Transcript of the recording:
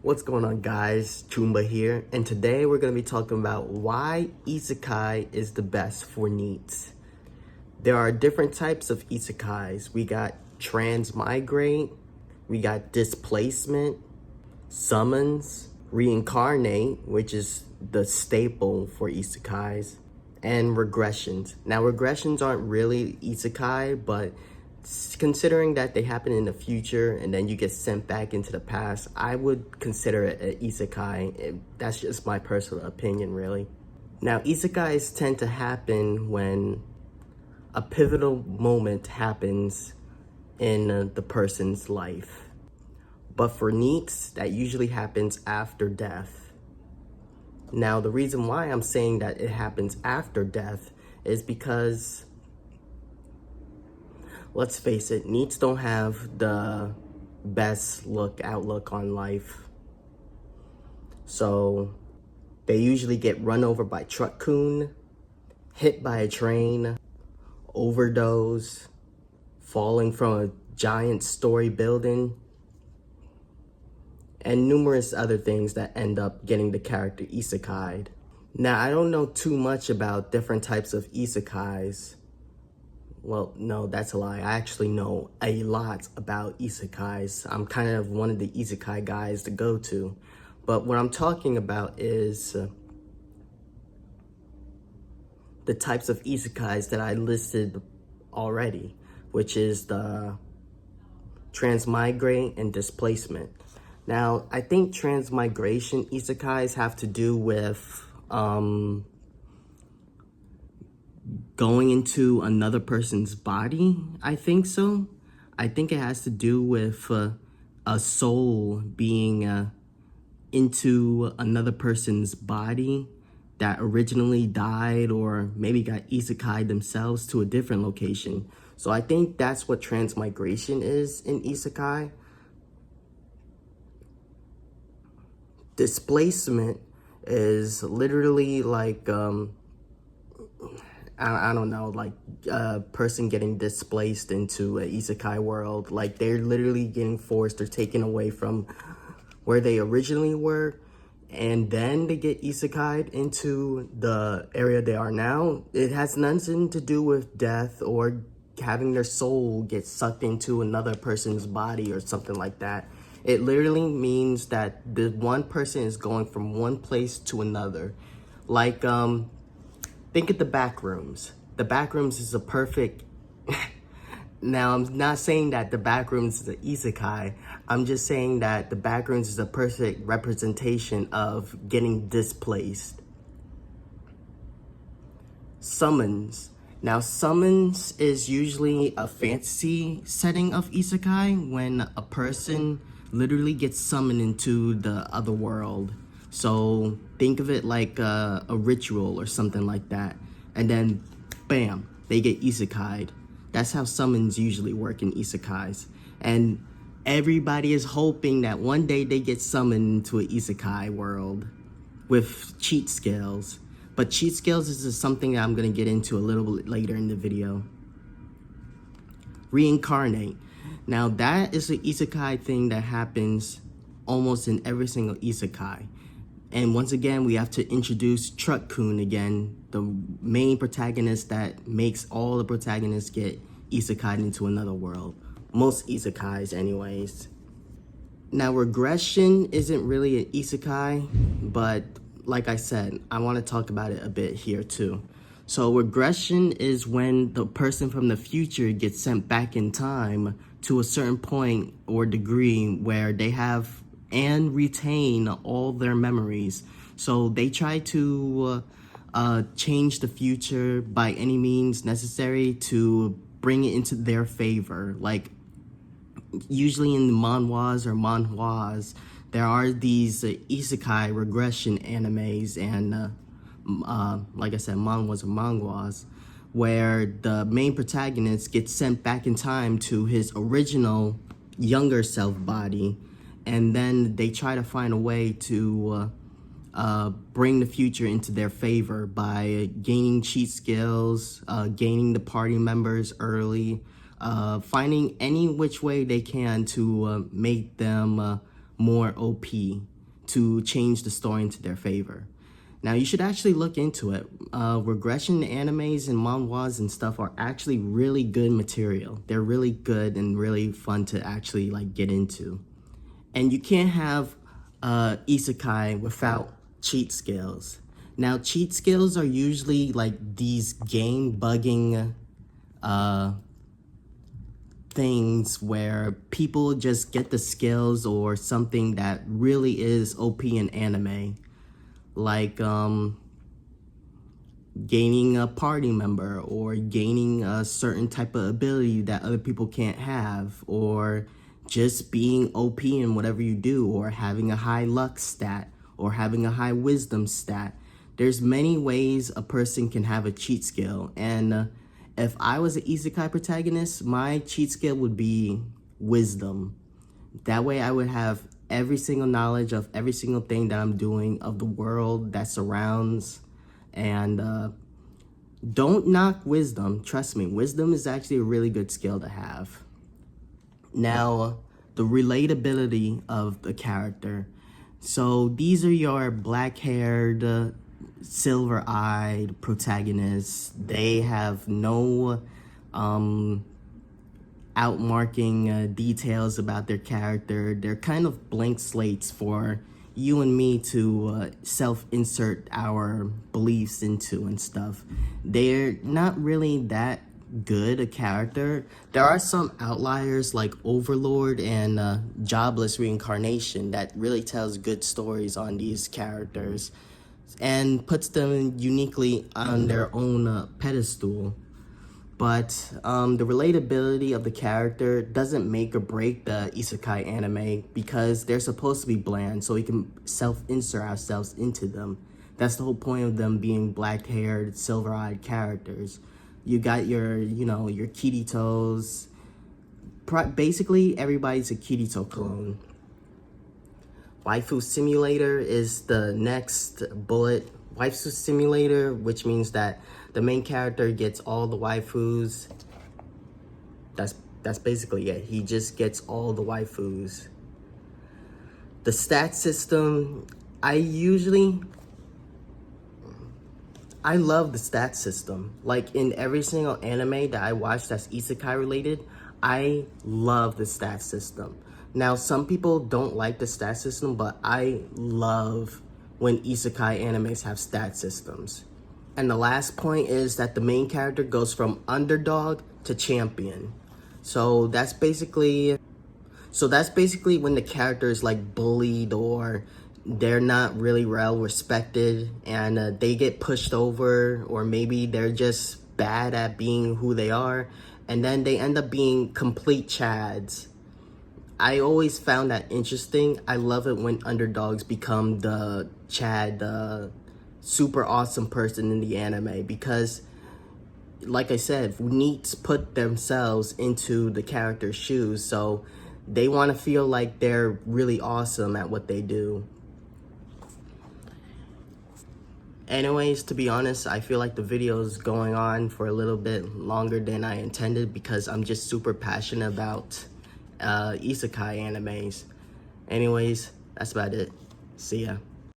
What's going on, guys? Chumba here, and today we're going to be talking about why Isekai is the best for NEETs. There are different types of Isekais. We got Transmigrate, we got Displacement, Summons, Reincarnate, which is the staple for Isekais, and Regressions. Now, Regressions aren't really Isekai, but considering that they happen in the future and then you get sent back into the past, I would consider it an isekai. That's just my personal opinion, really. Now, isekais tend to happen when a pivotal moment happens in the person's life. But for NEETs, that usually happens after death. Now, the reason why I'm saying that it happens after death is because, let's face it, NEETs don't have the best outlook on life. So they usually get run over by truck-kun, hit by a train, overdose, falling from a giant story building, and numerous other things that end up getting the character isekai'd. Now, I don't know too much about different types of isekais. Well, no, that's a lie. I actually know a lot about isekais. I'm kind of one of the isekai guys to go to. But what I'm talking about is the types of isekais that I listed already, which is the Transmigrate and Displacement. Now, I think Transmigration isekais have to do with going into another person's body. I think so. I think it has to do with a soul being into another person's body that originally died or maybe got isekai themselves to a different location. So I think that's what transmigration is in isekai. Displacement is literally like I don't know, like a person getting displaced into an isekai world. Like they're literally getting forced or taken away from where they originally were, and then they get isekai'd into the area they are now. It has nothing to do with death or having their soul get sucked into another person's body or something like that. It literally means that the one person is going from one place to another. Like, think of the back rooms. The back rooms is a perfect... Now, I'm not saying that the back rooms is an isekai. I'm just saying that the back rooms is a perfect representation of getting displaced. Summons. Now, summons is usually a fantasy setting of isekai when a person literally gets summoned into the other world. So think of it like a ritual or something like that. And then, bam, they get isekai'd. That's how summons usually work in isekais. And everybody is hoping that one day they get summoned into an isekai world with cheat scales. But cheat scales is something that I'm going to get into a little bit later in the video. Reincarnate. Now that is an isekai thing that happens almost in every single isekai. And once again, we have to introduce truck-kun again, the main protagonist that makes all the protagonists get isekai'd into another world. Most isekais anyways. Now, regression isn't really an isekai, but like I said, I want to talk about it a bit here too. So regression is when the person from the future gets sent back in time to a certain point or degree where they have and retain all their memories. So they try to change the future by any means necessary to bring it into their favor. Like usually in the manhwas, there are these isekai regression animes and like I said, manhwas, where the main protagonist gets sent back in time to his original younger self body, and then they try to find a way to bring the future into their favor by gaining cheat skills, gaining the party members early, finding any which way they can to make them more OP. to change the story into their favor. Now, you should actually look into it. Regression animes and manhwas and stuff are actually really good material. They're really good and really fun to actually like get into. And you can't have isekai without cheat skills. Now, cheat skills are usually like these game bugging things where people just get the skills or something that really is OP in anime. Like gaining a party member, or gaining a certain type of ability that other people can't have, or just being OP in whatever you do, or having a high luck stat, or having a high wisdom stat. There's many ways a person can have a cheat skill, and if I was an isekai protagonist, my cheat skill would be wisdom. That way I would have every single knowledge of every single thing that I'm doing, of the world that surrounds. And don't knock wisdom. Trust me, wisdom is actually a really good skill to have. Now, the relatability of the character. So these are your black-haired, silver-eyed protagonists. They have no outmarking details about their character. They're kind of blank slates for you and me to self-insert our beliefs into and stuff. They're not really that good a character. There are some outliers like Overlord and Jobless Reincarnation that really tells good stories on these characters and puts them uniquely on their own pedestal. But the relatability of the character doesn't make or break the isekai anime, because they're supposed to be bland so we can self-insert ourselves into them. That's the whole point of them being black-haired, silver-eyed characters. You got your, your Kiritos. Basically, everybody's a Kirito clone. Waifu Simulator is the next bullet. Waifu Simulator, which means that the main character gets all the waifus. That's basically it. He just gets all the waifus. The stat system, I love the stat system. Like in every single anime that I watch that's isekai related, I love the stat system. Now, some people don't like the stat system, but I love when isekai animes have stat systems. And the last point is that the main character goes from underdog to champion. So that's basically when the character is like bullied, or they're not really well respected, and they get pushed over, or maybe they're just bad at being who they are, and then they end up being complete chads. I always found that interesting. I love it when underdogs become the chad, the super awesome person in the anime, because like I said, NEETs put themselves into the character's shoes, so they want to feel like they're really awesome at what they do. Anyways, to be honest, I feel like the video is going on for a little bit longer than I intended, because I'm just super passionate about isekai animes. Anyways, that's about it. See ya.